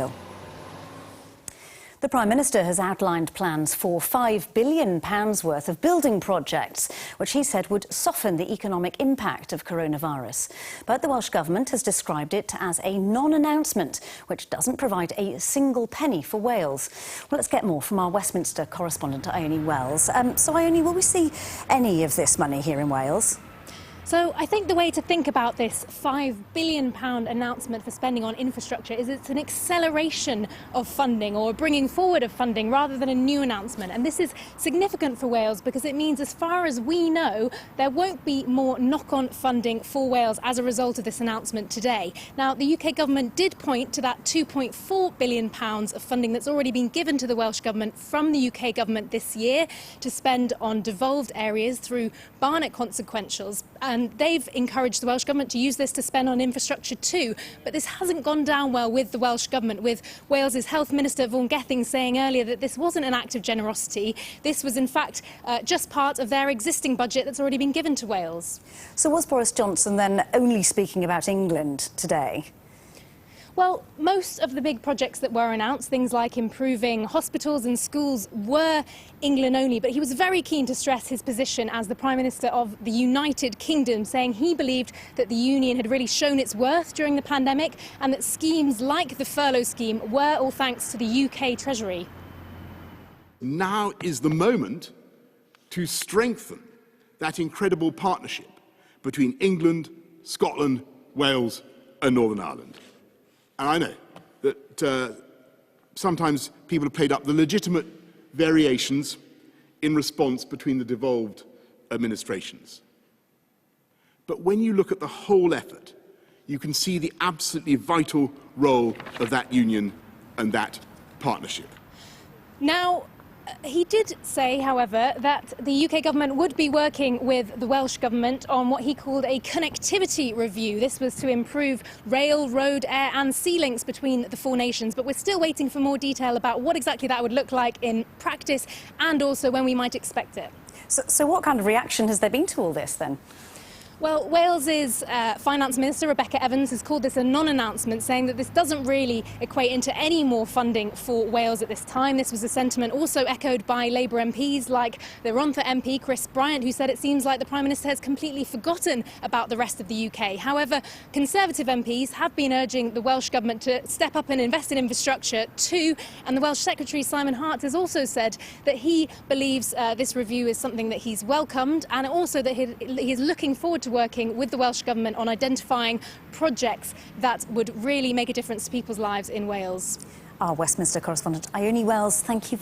landfill. The Prime Minister has outlined plans for £5 billion worth of building projects, which he said would soften the economic impact of coronavirus. But the Welsh Government has described it as a non-announcement, which doesn't provide a single penny for Wales. Well, let's get more from our Westminster correspondent, Ione Wells. So, Ione, will we see any of this money here in Wales? So I think the way to think about this £5 billion announcement for spending on infrastructure is it's an acceleration of funding or bringing forward of funding rather than a new announcement. And this is significant for Wales because it means, as far as we know, there won't be more knock-on funding for Wales as a result of this announcement today. Now, the UK government did point to that £2.4 billion of funding that's already been given to the Welsh Government from the UK government this year to spend on devolved areas through Barnett consequentials. And they've encouraged the Welsh Government to use this to spend on infrastructure too. But this hasn't gone down well with the Welsh Government, with Wales's Health Minister Vaughan Gething saying earlier that this wasn't an act of generosity. This was in fact just part of their existing budget that's already been given to Wales. So was Boris Johnson then only speaking about England today? Well, most of the big projects that were announced, things like improving hospitals and schools, were England only. But he was very keen to stress his position as the Prime Minister of the United Kingdom, saying he believed that the Union had really shown its worth during the pandemic and that schemes like the furlough scheme were all thanks to the UK Treasury. Now is the moment to strengthen that incredible partnership between England, Scotland, Wales and Northern Ireland. And I know that sometimes people have played up the legitimate variations in response between the devolved administrations. But when you look at the whole effort, you can see the absolutely vital role of that union and that partnership. Now, he did say, however, that the UK government would be working with the Welsh government on what he called a connectivity review. This was to improve rail, road, air and sea links between the four nations. But we're still waiting for more detail about what exactly that would look like in practice and also when we might expect it. So what kind of reaction has there been to all this then? Well, Wales's Finance Minister, Rebecca Evans, has called this a non-announcement, saying that this doesn't really equate into any more funding for Wales at this time. This was a sentiment also echoed by Labour MPs like the Rhondda MP, Chris Bryant, who said it seems like the Prime Minister has completely forgotten about the rest of the UK. However, Conservative MPs have been urging the Welsh Government to step up and invest in infrastructure too. And the Welsh Secretary, Simon Hart, has also said that he believes this review is something that he's welcomed, and also that he is looking forward to working with the Welsh Government on identifying projects that would really make a difference to people's lives in Wales. Our Westminster correspondent Ione Wells, thank you.